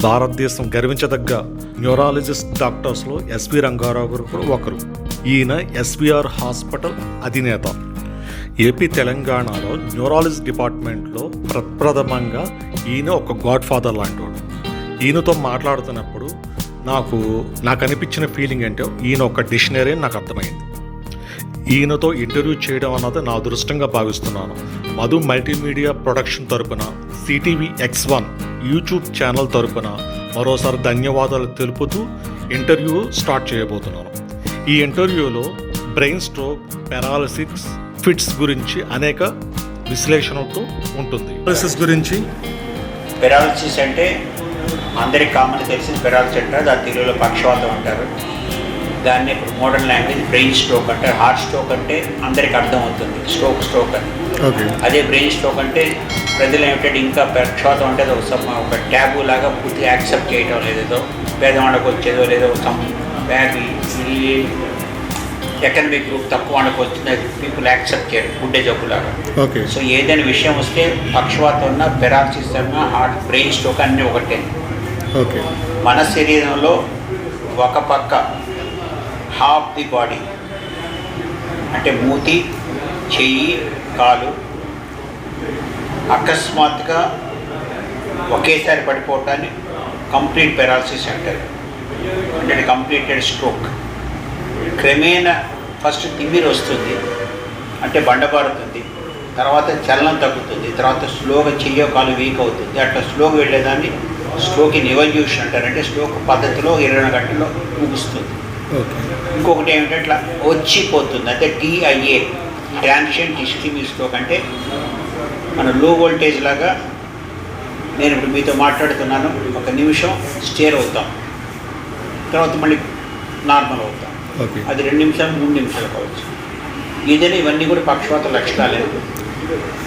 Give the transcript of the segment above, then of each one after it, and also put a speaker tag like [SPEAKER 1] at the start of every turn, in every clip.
[SPEAKER 1] భారతదేశం గర్వించదగ్గ neurologist డాక్టర్స్లో SV Rangarao గారు కూడా ఒకరు. ఈయన ఎస్విఆర్ హాస్పిటల్ అధినేత. ఏపీ తెలంగాణలో న్యూరాలజీ డిపార్ట్మెంట్లో ప్రప్రథమంగా ఈయన ఒక గాడ్ ఫాదర్ లాంటివాడు. ఈయనతో మాట్లాడుతున్నప్పుడు నాకు అనిపించిన ఫీలింగ్ ఏంటో ఈయన ఒక డిక్షనరీ అని నాకు అర్థమైంది. ఈయనతో ఇంటర్వ్యూ చేయడం అన్నది నా అదృష్టంగా భావిస్తున్నాను. మధు మల్టీమీడియా ప్రొడక్షన్ తరపున సిటీవీ X1 యూట్యూబ్ ఛానల్ తరపున మరోసారి ధన్యవాదాలు తెలుపుతూ ఇంటర్వ్యూ స్టార్ట్ చేయబోతున్నాను. ఈ ఇంటర్వ్యూలో బ్రెయిన్ స్ట్రోక్, పెరాలసిస్, ఫిట్స్ గురించి అనేక విశ్లేషణలతో ఉంటుంది.
[SPEAKER 2] పెరాలసిస్ అంటే అందరికి కామన్ తెలిసిన పెరాలసిస్ అంటారు, దాని తెలుగులో పక్షవాతం అంటారు. దాన్ని ఇప్పుడు మోడర్న్ లాంగ్వేజ్ బ్రెయిన్ స్ట్రోక్ అంటారు. హార్ట్ స్ట్రోక్ అంటే అందరికి అర్థమవుతుంది, స్ట్రోక్ అని. అదే బ్రెయిన్ స్ట్రోక్ అంటే ప్రజలు ఏమిటంటే ఇంకా పక్షవాతం అంటే ఒక ట్యాబు లాగా పూర్తిగా యాక్సెప్ట్ చేయడం లేదో, పేదవాళ్ళకి వచ్చేదో లేదో బ్యాగ్ ఎకనమిక్ గ్రూప్ తక్కువ వాళ్ళకి వచ్చిన పీపుల్ యాక్సెప్ట్ చేయరు, గుడ్డే జబ్బులాగా. సో ఏదైనా విషయం వస్తే పక్షవాతం ఉన్నా, పెరాలసిస్ అన్నా, హార్ట్, బ్రెయిన్ స్ట్రోక్ అన్నీ ఒకటే. మన శరీరంలో ఒక పక్క హాఫ్ ది బాడీ అంటే మూతి, చెయ్యి, కాలు అకస్మాత్తుగా ఒకేసారి పడిపోవటాన్ని కంప్లీట్ పెరాలసిస్ అంటారు, అంటే కంప్లీటెడ్ స్ట్రోక్. క్రమేణా ఫస్ట్ తిమ్మిరి వస్తుంది, అంటే బండబారుతుంది, తర్వాత చలనం తగ్గుతుంది, తర్వాత స్లోగా చెయ్యో కాలు వీక్ అవుతుంది. అట్లా స్లోగా వెళ్ళేదాన్ని స్ట్రోక్ ఇన్ ఎవల్యూషన్ అంటారు, అంటే స్ట్రోక్ పద్ధతిలో 24 గంటల్లో ముగుస్తుంది. ఇంకొకటి ఏమిటంటే అట్లా వచ్చిపోతుంది, అంటే TIA ట్రాన్సియంట్ ఇస్కెమిక్ స్ట్రోక్. అంటే మన లో వోల్టేజ్ లాగా నేను ఇప్పుడు మీతో మాట్లాడుతున్నాను, ఒక నిమిషం స్టేర్ అవుతాం, తర్వాత మళ్ళీ నార్మల్ అవుతాం. అది 2 నిమిషాలు 3 నిమిషాలు కావచ్చు. ఏదైనా ఇవన్నీ కూడా పక్షవాత లక్షణాలే.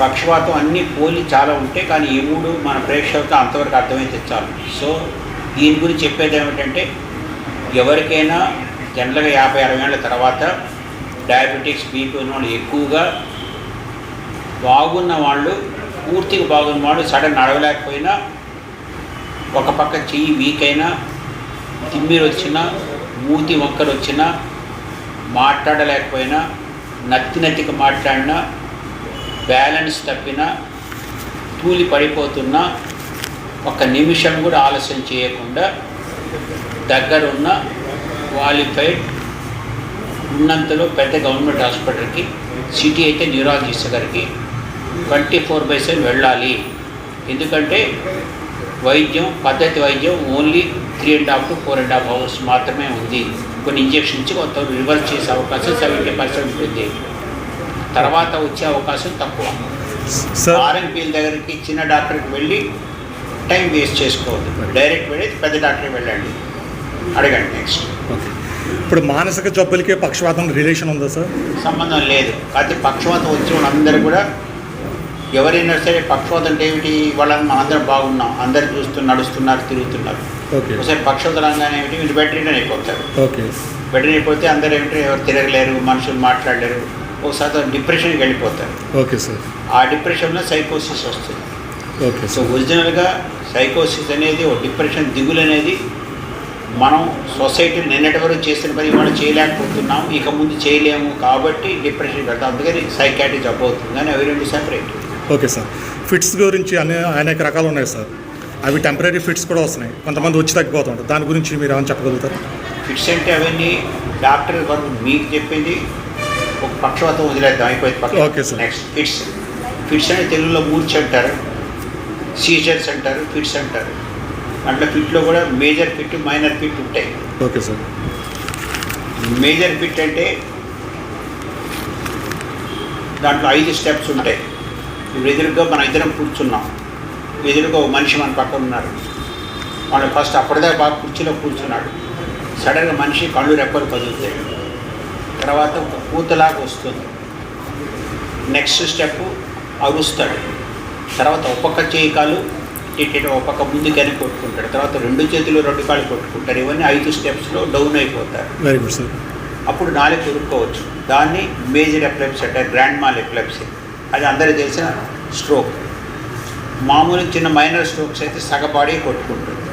[SPEAKER 2] పక్షవాతం అన్నీ పోలి చాలా ఉంటాయి, కానీ ఈ 3 మన ప్రేక్షకులతో అంతవరకు అర్థమైతే చాలు. సో దీని గురించి చెప్పేది ఏమిటంటే ఎవరికైనా జనరల్గా 50-60 ఏళ్ళ తర్వాత డయాబెటిక్స్, బీపీ ఉన్న వాళ్ళు ఎక్కువగా, బాగున్న వాళ్ళు, పూర్తిగా బాగున్న వాళ్ళు సడన్ నడవలేకపోయినా, ఒక పక్క చెయ్యి వీక్ అయినా, తిమ్మిరి వచ్చినా, మూతి వంకలు వచ్చినా, మాట్లాడలేకపోయినా, నత్తికి మాట్లాడినా, బ్యాలెన్స్ తప్పినా, తూలి పడిపోతున్నా, ఒక నిమిషం కూడా ఆలస్యం చేయకుండా దగ్గరున్న క్వాలిఫైడ్ ఉన్నంతలో పెద్ద గవర్నమెంట్ హాస్పిటల్కి, సిటీ అయితే న్యూరాలజిస్ట్ గారికి 24/7 వెళ్ళాలి. ఎందుకంటే వైద్యం, పద్ధతి వైద్యం ఓన్లీ 3.5 to 4.5 hours మాత్రమే ఉంది. కొన్ని ఇంజెక్షన్ ఇచ్చి కొంత రివర్స్ చేసే అవకాశం 70% ఉంటుంది, తర్వాత వచ్చే అవకాశం తక్కువ. ఆర్ఎంపీల దగ్గరికి చిన్న డాక్టర్కి వెళ్ళి టైం వేస్ట్ చేసుకోవద్దు, డైరెక్ట్ వెళ్ళి పెద్ద డాక్టర్కి వెళ్ళండి, అడగండి. నెక్స్ట్,
[SPEAKER 1] ఇప్పుడు మానసిక జబ్బులకి పక్షవాతం రిలేషన్ ఉందా సార్?
[SPEAKER 2] సంబంధం లేదు. కాకపోతే పక్షవాతం వచ్చిన వాళ్ళందరూ కూడా, ఎవరైనా సరే పక్షవాతం అంటే ఏమిటి, వాళ్ళని మనందరం బాగున్నాం, అందరు చూస్తూ నడుస్తున్నారు, తిరుగుతున్నారు. ఒకసారి పక్షవాతం అనగానే ఏమిటి, వీళ్ళు బెడ్రీడన్ అయిపోతారు. బెడ్రీడన్ అయిపోతే అందరూ ఏమిటి, ఎవరు తిరగలేరు, మనుషులు మాట్లాడలేరు, ఒకసారి డిప్రెషన్కి వెళ్ళిపోతారు. ఆ డిప్రెషన్లో సైకోసిస్ వస్తుంది. సో ఒరిజినల్గా సైకోసిస్ అనేది, ఒక డిప్రెషన్, దిగులు అనేది మనం సొసైటీని నిన్నటి వరకు చేసిన పని మనం చేయలేకపోతున్నాం, ఇక ముందు చేయలేము, కాబట్టి డిప్రెషన్ పెడతాం. అందుకని సైకాట్రీ జబ్బు అవుతుంది, కానీ అవి 2 సెపరేట్.
[SPEAKER 1] Okay sir. ఫిట్స్ గురించి అనేక రకాలు ఉన్నాయి సార్. అవి టెంపరీ ఫిట్స్ కూడా వస్తున్నాయి, కొంతమంది వచ్చి తగ్గిపోతుంటారు. దాని గురించి మీరు ఏమైనా చెప్పగలుగుతారు?
[SPEAKER 2] ఫిట్స్ అంటే అవన్నీ డాక్టర్ వరకు మీకు చెప్పింది, ఒక పక్షవాతం వదిలేద్దాం, అయిపోయింది.
[SPEAKER 1] Okay sir.
[SPEAKER 2] నెక్స్ట్ ఫిట్స్ అంటే తెలుగులో మూర్ఛ అంటారు, సీజర్స్ అంటారు, ఫిట్స్ అంటారు. అట్లా ఫిట్లో కూడా మేజర్ ఫిట్, మైనర్ ఫిట్ ఉంటాయి.
[SPEAKER 1] Okay sir.
[SPEAKER 2] మేజర్ ఫిట్ అంటే దాంట్లో 5 స్టెప్స్ ఉంటాయి. ఇప్పుడు ఎదురుగా మన ఇద్దరం కూర్చున్నాం, ఎదురుగా ఒక మనిషి మన పక్కన ఉన్నారు. వాళ్ళు ఫస్ట్ అప్పటిదాకా బాగా కుర్చీలో కూర్చున్నాడు, సడన్గా మనిషి కళ్ళు రెప్పలు కదులుతాయి, తర్వాత ఒక పూతలాగా వస్తుంది. నెక్స్ట్ స్టెప్ అరుస్తాడు, తర్వాత ఒక్కొక్క చేయి కాలు ఒక పక్క ముందుకని కొట్టుకుంటాడు, తర్వాత 2 చేతులు 2 కాళ్ళు కొట్టుకుంటారు. ఇవన్నీ 5 స్టెప్స్లో డౌన్ అయిపోతారు.
[SPEAKER 1] Very good sir.
[SPEAKER 2] అప్పుడు నాలుగు కొనుక్కోవచ్చు. దాన్ని మేజర్ ఎపిలెప్సీ అంటారు, గ్రాండ్ మాల్ ఎపిలెప్సీ. అది అందరికీ తెలిసిన స్ట్రోక్. మామూలు చిన్న మైనర్ స్ట్రోక్స్ అయితే సగ బాడీ కొట్టుకుంటుంది.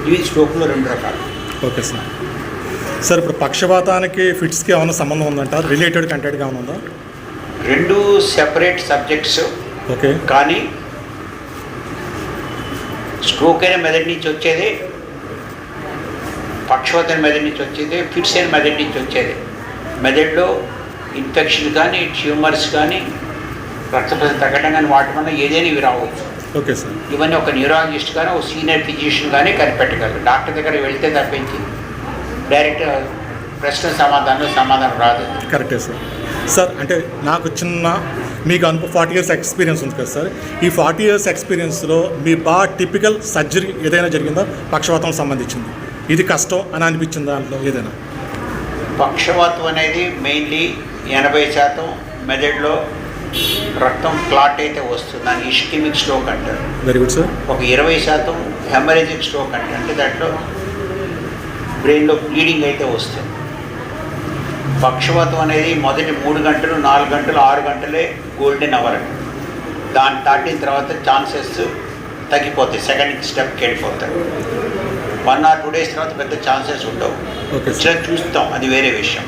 [SPEAKER 2] ఇవి స్ట్రోక్లో 2 రకాలు.
[SPEAKER 1] Okay sir. సార్ ఇప్పుడు పక్షవాతానికి ఫిట్స్కి ఏమైనా సంబంధం ఉందంటారు? రిలేటెడ్ కంటెంట్గా ఏమైనా ఉందా?
[SPEAKER 2] 2 సెపరేట్ సబ్జెక్ట్స్.
[SPEAKER 1] ఓకే.
[SPEAKER 2] కానీ స్ట్రోక్ అయిన మెదడు నుంచి వచ్చేది, పక్షవాతం మెదడు నుంచి వచ్చేది, ఫిట్స్ అయిన మెదడు నుంచి వచ్చేది. మెదడులో ఇన్ఫెక్షన్ కానీ, ట్యూమర్స్ కానీ, రక్తప్రసరణ తగ్గడం కానీ వాటి వల్ల ఏదైనా ఇవి రావచ్చు.
[SPEAKER 1] Okay sir.
[SPEAKER 2] ఇవన్నీ ఒక న్యూరాలజిస్ట్ కానీ, ఒక సీనియర్ ఫిజిషియన్ కానీ కనిపెట్టగలరు. డాక్టర్ దగ్గర వెళ్తే తప్పించి డైరెక్ట్ ప్రశ్న సమాధానం రాదు.
[SPEAKER 1] కరెక్టే సార్. సార్ అంటే నాకు మీకు 40 years ఎక్స్పీరియన్స్ ఉంది కదా సార్. ఈ 40 years ఎక్స్పీరియన్స్లో మీ బాగా టిపికల్ సర్జరీ ఏదైనా జరిగిందా పక్షవాతం సంబంధించింది? ఇది కష్టం అని అనిపించింది దాంట్లో ఏదైనా?
[SPEAKER 2] పక్షవాతం అనేది మెయిన్లీ 80% మెదడులో రక్తం క్లాట్ అయితే వస్తుంది, దాన్ని ఇస్కిమిక్ స్ట్రోక్ అంటారు.
[SPEAKER 1] Very good sir.
[SPEAKER 2] ఒక 20% హెమరేజిక్ స్ట్రోక్ అంటే దాంట్లో బ్రెయిన్లో బ్లీడింగ్ అయితే వస్తుంది. పక్షవాతం అనేది మొదటి 3 గంటలు, 4 గంటలు, 6 గంటలే గోల్డెన్ అవర్. దాన్ని దాటిన తర్వాత ఛాన్సెస్ తగ్గిపోతాయి, సెకండ్ స్టెప్కి వెళ్ళిపోతారు. 1 or 2 days తర్వాత పెద్ద ఛాన్సెస్ ఉండవు. వచ్చినా చూస్తాం, అది వేరే విషయం.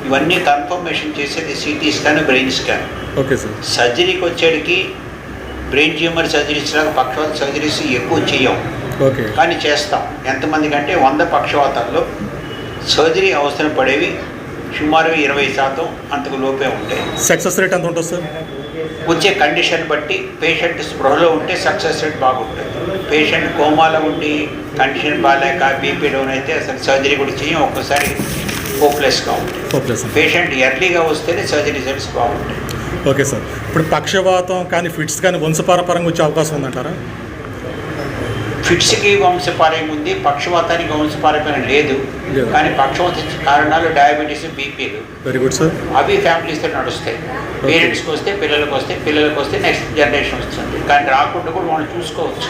[SPEAKER 2] ఇవన్నీ కన్ఫర్మేషన్ చేసేది CT scan, brain scan.
[SPEAKER 1] Okay sir.
[SPEAKER 2] సర్జరీకి వచ్చేటికి బ్రెయిన్ ట్యూమర్ సర్జరీస్ లాగా పక్షవాత సర్జరీస్ ఎక్కువ చేయం.
[SPEAKER 1] ఓకే.
[SPEAKER 2] కానీ చేస్తాం. ఎంతమంది కంటే 100 పక్షవాతాల్లో సర్జరీ అవసరం పడేవి సుమారు 20% అంతకు లోపే ఉంటాయి.
[SPEAKER 1] సక్సెస్ రేట్ ఎంత ఉంటుంది సార్?
[SPEAKER 2] వచ్చే కండిషన్ బట్టి పేషెంట్ స్పృహలో ఉంటే సక్సెస్ రేట్ బాగుంటుంది. పేషెంట్ కోమాలో ఉండి కండిషన్ బాగాలేక బీపీ డౌన్ అయితే అసలు సర్జరీ కూడా చేయం, ఒక్కసారి హోప్లెస్గా ఉంటుంది. పేషెంట్ ఎర్లీగా వస్తేనే సర్జరీ రిజల్ట్స్ బాగుంటాయి.
[SPEAKER 1] Okay sir. ఇప్పుడు పక్షవాతం కానీ ఫిట్స్ కానీ వంశపారపరంగా వచ్చే అవకాశం ఉందంటారా?
[SPEAKER 2] ఫిట్స్కి వంశపార్యం ఉంది, పక్షవాతానికి వంశపార్యం లేదు. కానీ పక్షవాత కారణాలు డయాబెటీస్, బీపీలు.
[SPEAKER 1] Very good sir.
[SPEAKER 2] అవి ఫ్యామిలీస్తో నడుస్తాయి. పేరెంట్స్కి వస్తే పిల్లలకు వస్తే నెక్స్ట్ జనరేషన్ వస్తుంది. కానీ రాకుండా కూడా మనం చూసుకోవచ్చు.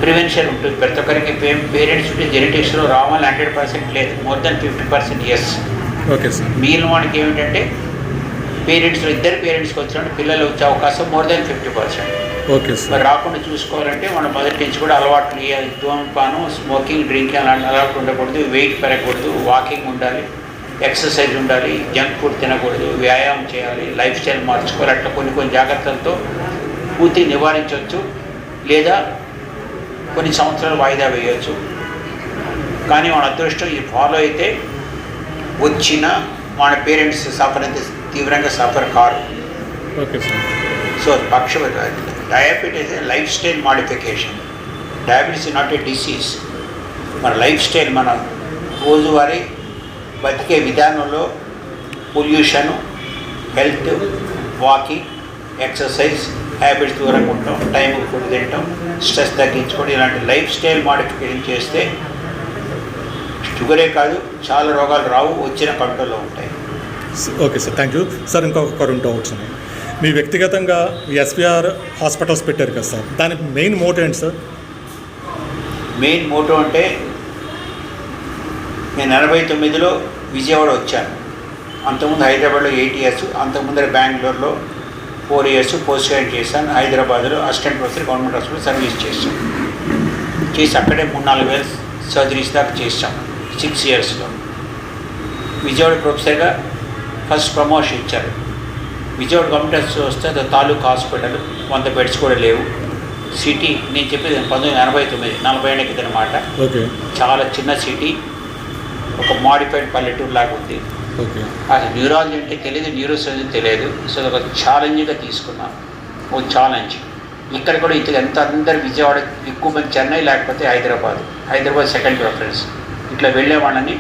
[SPEAKER 2] ప్రివెన్షన్ ఉంటుంది ప్రతి ఒక్కరికి. పేరెంట్స్ ఉంటే జెనెటిక్స్లో రావాలని 100% లేదు, more than 50% yes.
[SPEAKER 1] Okay sir.
[SPEAKER 2] మిగిలిన వాడికి ఏమిటంటే పేరెంట్స్లో ఇద్దరు పేరెంట్స్కి వచ్చినప్పుడు పిల్లలు వచ్చే అవకాశం మోర్ దెన్ 50%.
[SPEAKER 1] Okay sir.
[SPEAKER 2] మరి రాకుండా చూసుకోవాలంటే మనం మొదటి నుంచి కూడా అలవాట్లు ఇవ్వాలి. ధూమపానం, స్మోకింగ్, డ్రింకింగ్ అలాంటి అలవాట్లు ఉండకూడదు. వెయిట్ పెరగకూడదు, వాకింగ్ ఉండాలి, ఎక్సర్సైజ్ ఉండాలి, జంక్ ఫుడ్ తినకూడదు, వ్యాయామం చేయాలి, లైఫ్ స్టైల్ మార్చుకోవాలి. అట్లా కొన్ని జాగ్రత్తలతో పూర్తి నివారించవచ్చు, లేదా కొన్ని సంవత్సరాలు వాయిదా వేయవచ్చు. కానీ మన అదృష్టం ఇది ఫాలో అయితే వచ్చిన మన పేరెంట్స్ సఫర్ అయితే తీవ్రంగా suffer car.
[SPEAKER 1] Okay sir.
[SPEAKER 2] So diabetes life style modification. Diabetes not a disease. మన లైఫ్ స్టైల్, మన రోజువారీ బతికే విధానంలో pollution, health, walking, exercise, habits దూరంగా ఉండటం, టైంకి ఫుడ్ తినటం, స్ట్రెస్ తగ్గించుకోవడం, ఇలాంటి లైఫ్ స్టైల్ మాడిఫికేషన్ చేస్తే షుగరే కాదు చాలా రోగాలు రావు, వచ్చిన కంట్రోల్లో ఉంటాయి.
[SPEAKER 1] Okay sir, thank you sir. ఇంకొక 2 డౌట్స్ ఉన్నాయి. మీ వ్యక్తిగతంగా ఎస్విఆర్ హాస్పిటల్స్ పెట్టారు కదా సార్, దాని మెయిన్ మోటో ఏంటి సార్?
[SPEAKER 2] మెయిన్ మోటో అంటే నేను 89లో విజయవాడ వచ్చాను. అంతకుముందు హైదరాబాద్లో 8 years, అంతకుముందర బెంగళూరులో 4 years పోస్ట్ గ్రాడ్యుయేట్ చేశాను. హైదరాబాద్లో assistant professor government hospital service చేశాను. చేసి అక్కడే 3-4 వేల సర్జరీస్ దాకా చేసాం 6 yearsలో. విజయవాడ ప్రొఫెసర్గా ఫస్ట్ ప్రమోషన్ ఇచ్చారు. విజయవాడ గవర్నమెంట్ హాస్పిటల్ వస్తే అది తాలూకా హాస్పిటల్, 100 beds కూడా లేవు. సిటీ నేను చెప్పేది 1989, 40 ఏళ్ళ కింద మాట.
[SPEAKER 1] ఓకే. చాలా
[SPEAKER 2] చిన్న సిటీ, ఒక మాడిఫైడ్ పల్లెటూరు లాగా ఉంది.
[SPEAKER 1] ఓకే.
[SPEAKER 2] అసలు న్యూరాలజీ అంటే తెలియదు, న్యూరోసర్జరీ తెలియదు. సో ఒక ఛాలెంజ్గా తీసుకున్నాను, ఓ ఛాలెంజ్. ఇక్కడ కూడా ఇతర ఎంత అందరు విజయవాడ, ఎక్కువ మంది చెన్నై, లేకపోతే హైదరాబాద్ సెకండ్ ప్రిఫరెన్స్. ఇట్లా వెళ్ళే వాళ్ళని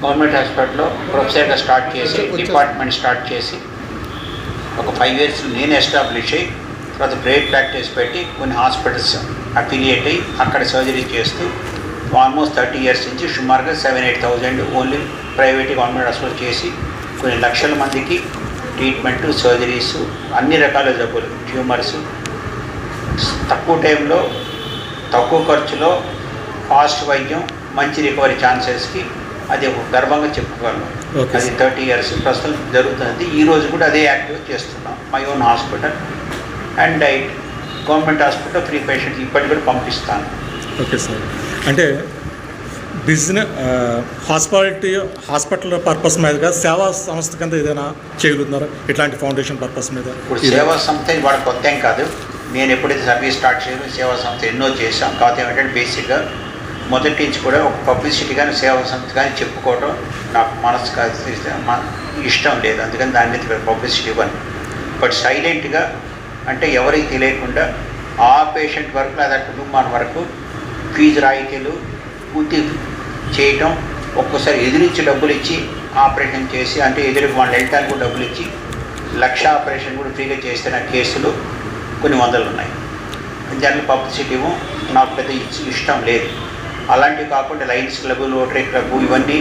[SPEAKER 2] గవర్నమెంట్ హాస్పిటల్లో ప్రొఫెసర్గా స్టార్ట్ చేసి, డిపార్ట్మెంట్ స్టార్ట్ చేసి ఒక 5 years నేను ఎస్టాబ్లిష్ అయ్యి, తర్వాత ప్రైవేట్ ప్రాక్టీస్ పెట్టి కొన్ని హాస్పిటల్స్ అఫిలియేట్ అయ్యి అక్కడ సర్జరీ చేస్తూ ఆల్మోస్ట్ 30 years నుంచి సుమారుగా 7,000-8,000 ఓన్లీ ప్రైవేట్ గవర్నమెంట్ హాస్పిటల్ చేసి కొన్ని లక్షల మందికి ట్రీట్మెంటు, సర్జరీసు, అన్ని రకాల జబ్బులు, ట్యూమర్స్ తక్కువ టైంలో, తక్కువ ఖర్చులో ఫాస్ట్ వైద్యం, మంచి రికవరీ ఛాన్సెస్కి అది ఒక గర్వంగా చెప్పుకోగలను. అది 30 years ప్రస్తుతం జరుగుతుంది. ఈరోజు కూడా అదే యాక్టివ్ చేస్తున్నాం. My own hospital and diet, government hospital free patients ఇప్పటికి కూడా పంపిస్తాను.
[SPEAKER 1] Okay sir. అంటే హాస్పిటల్ పర్పస్ మీదుగా సేవా సంస్థ కింద ఏదైనా చేయగలుగుతున్నారా ఇట్లాంటి ఫౌండేషన్ పర్పస్ మీద?
[SPEAKER 2] ఇప్పుడు సేవా సంస్థ వాడు కొత్త ఏం కాదు. నేను ఎప్పుడైతే సర్వీస్ స్టార్ట్ చేయను సేవా సంస్థ ఎన్నో చేసాం. కాకపోతే ఏమంటే బేసిక్గా మొదటి నుంచి కూడా ఒక పబ్లిసిటీ కానీ సేవా సంస్థ కానీ చెప్పుకోవడం నాకు మనసు ఇష్టం లేదు. అందుకని దాని మీద పబ్లిసిటీ ఇవ్వను. బట్ సైలెంట్గా అంటే ఎవరికి తెలియకుండా ఆ పేషెంట్ వరకు లేదా కుటుంబాల వరకు ఫీజు రాయితీలు పూర్తి చేయటం, ఒక్కోసారి ఎదురించి డబ్బులు ఇచ్చి ఆపరేషన్ చేసి అంటే ఎదురుకు వాళ్ళు వెళ్ళటానికి కూడా డబ్బులు ఇచ్చి 1,00,000 ఆపరేషన్ కూడా ఫ్రీగా చేస్తున్న కేసులు కొన్ని వందలు ఉన్నాయి. జనరల్ పబ్లిసిటీ నాకు పెద్ద ఇష్టం లేదు. అలాంటివి కాకుండా లయన్స్ క్లబ్, రోటరీ క్లబ్ ఇవన్నీ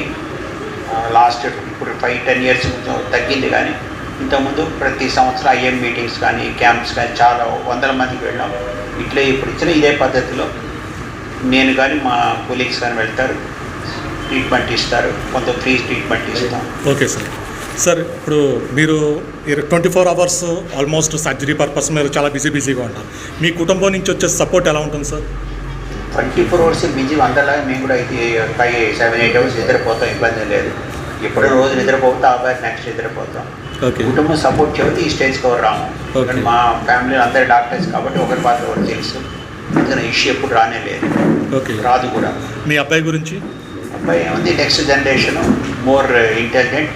[SPEAKER 2] లాస్ట్ ఇప్పుడు 5-10 ఇయర్స్ తగ్గింది. కానీ ఇంతకుముందు ప్రతి సంవత్సరం ఐఎం మీటింగ్స్ కానీ క్యాంప్స్ కానీ చాలా వందల మందికి వెళ్ళాం. ఇట్లే ఇప్పుడు ఇచ్చిన ఇదే పద్ధతిలో నేను కానీ మా కొలీగ్స్ కానీ వెళ్తారు, ట్రీట్మెంట్ ఇస్తారు, కొంత ఫ్రీ ట్రీట్మెంట్ ఇస్తాం.
[SPEAKER 1] Okay sir. సార్ ఇప్పుడు మీరు 24 అవర్స్ ఆల్మోస్ట్ సర్జరీ పర్పస్ మీరు చాలా బిజీగా ఉంటారు. మీ కుటుంబం నుంచి వచ్చే సపోర్ట్ ఎలా ఉంటుంది సార్?
[SPEAKER 2] 24 అవర్స్ బిజీ అందరిలాగా మేము కూడా 5-7-8 అవర్స్ నిద్రపోతాం, ఇబ్బంది లేదు. ఎప్పుడో రోజు నిద్రపోతాం, నెక్స్ట్ నిద్రపోతాం.
[SPEAKER 1] ఓకే.
[SPEAKER 2] కుటుంబం సపోర్ట్ చెబితే ఈ స్టేజ్కి ఎవరు రాము. కానీ మా ఫ్యామిలీలో అందరు డాక్టర్స్ కాబట్టి ఒకరి పాత్ర ఒకరు తెలుసు. అందుకని ఇష్యూ ఎప్పుడు రానే లేదు.
[SPEAKER 1] ఓకే.
[SPEAKER 2] రాదు కూడా.
[SPEAKER 1] మీ అబ్బాయి గురించి?
[SPEAKER 2] అబ్బాయి ఏముంది, next generation more intelligent,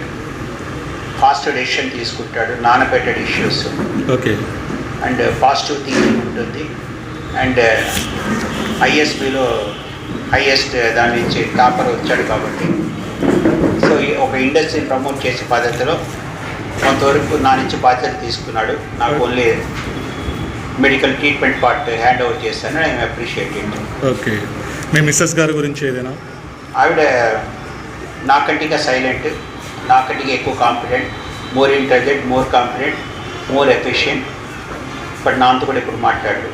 [SPEAKER 2] fast decision తీసుకుంటాడు, నానబెట్టెడ్ issues.
[SPEAKER 1] Okay.
[SPEAKER 2] And positive thinking ఉంటుంది. అండ్ ఐఎస్బిలో హైయెస్ట్ దాని నుంచి టాపర్ వచ్చాడు కాబట్టి సో ఒక ఇండస్ట్రీని ప్రమోట్ చేసే పద్ధతిలో కొంతవరకు నా నుంచి బాధ్యత తీసుకున్నాడు. నాకు only medical treatment part hand over చేస్తాను. I appreciate it.
[SPEAKER 1] ఓకే. మీ మిస్సెస్ గారి గురించి ఏదైనా?
[SPEAKER 2] ఆవిడ నాకంటిగా సైలెంట్, నాకంటిగా ఎక్కువ confident, more intelligent, more confident, more efficient. But నాతో కూడా ఇప్పుడు మాట్లాడు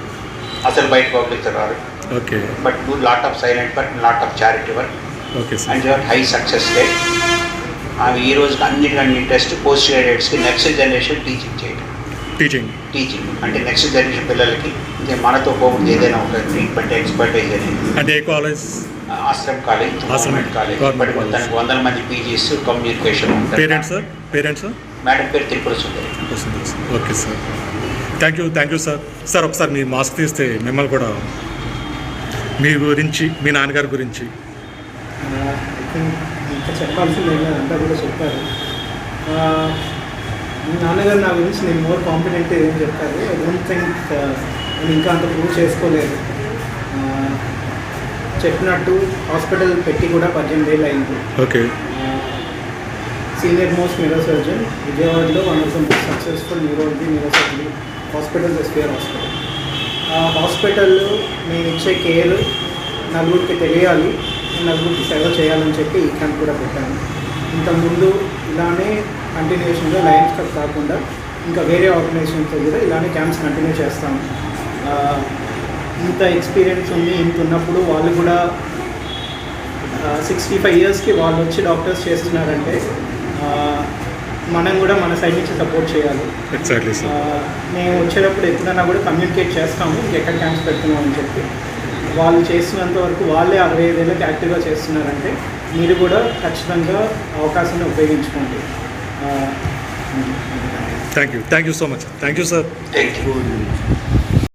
[SPEAKER 2] అసలు బయట పబ్లిక్ రారు.
[SPEAKER 1] Okay.
[SPEAKER 2] But do lot of silent work, lot of charity work.
[SPEAKER 1] Okay sir.
[SPEAKER 2] And your high success rate. ఆమె ఈ రోజుకి అన్నిటికంటే ఇంట్రెస్ట్ పోస్ట్ గ్రాడ్యుయేట్స్కి నెక్స్ట్ జనరేషన్ టీచింగ్ చేయడం. టీచింగ్ అంటే నెక్స్ట్ జనరేషన్ పిల్లలకి మనతో పోకుండా ఏదైనా ఒక ట్రీట్మెంట్ ఎక్స్పర్టైజ్ అనేది.
[SPEAKER 1] అంటే ఏ college?
[SPEAKER 2] Ashram college, government college. ఇప్పటికి మొత్తానికి 100 మంది పీజీస్ కమ్యూనికేషన్ ఉంటారు.
[SPEAKER 1] పేరెంట్స్
[SPEAKER 2] మేడం పేరు Tripura Sundari.
[SPEAKER 1] Okay sir. Thank you sir. Sir ఒకసారి మీ మాస్క్ తీస్తే మిమ్మల్ని కూడా మీ గురించి, మీ నాన్నగారి గురించి.
[SPEAKER 3] ఇంకా చెప్పాల్సింది అంతా కూడా చెప్పారు. మీ నాన్నగారు నా గురించి నేను మోర్ కాన్ఫిడెంట్ ఏం చెప్పారు. ఐ డోంట్ థింక్ నేను ఇంకా అంత ప్రూవ్ చేసుకోలేదు. చెప్పినట్టు హాస్పిటల్ పెట్టి కూడా 18 ఏళ్ళు అయింది.
[SPEAKER 1] Okay.
[SPEAKER 3] Senior most neuro surgeon విజయవాడలో one of the most successful neuro surgery hospital SPR hospital. ఆ హాస్పిటల్లో నేను ఇచ్చే కేర్ నలుగురికి తెలియాలి, నలుగురికి సేవ చేయాలని చెప్పి ఈ క్యాంప్ కూడా పెట్టాను. ఇంతకుముందు ఇలానే కంటిన్యూషన్గా లయన్స్ క్లబ్ కాకుండా ఇంకా వేరే ఆర్గనైజేషన్తో కూడా ఇలానే క్యాంప్స్ కంటిన్యూ చేస్తాము. ఇంత ఎక్స్పీరియన్స్ ఉంది, ఇంత ఉన్నప్పుడు వాళ్ళు కూడా 65 ఇయర్స్కి వాళ్ళు వచ్చి డాక్టర్స్ చేస్తున్నారంటే మనం కూడా మన సైడ్ నుంచి సపోర్ట్ చేయాలి.
[SPEAKER 1] Exactly sir.
[SPEAKER 3] మేము వచ్చేటప్పుడు ఎప్పుడైనా కూడా కమ్యూనికేట్ చేస్తాము ఎక్కడ క్యాంప్స్ పెడుతున్నాం అని చెప్పి. వాళ్ళు చేసినంత వరకు వాళ్ళే 65 ఏళ్ళకి యాక్టివ్గా చేస్తున్నారంటే మీరు కూడా ఖచ్చితంగా అవకాశాన్ని ఉపయోగించుకోండి.
[SPEAKER 1] Thank you so much. Thank you sir.
[SPEAKER 2] Thank you.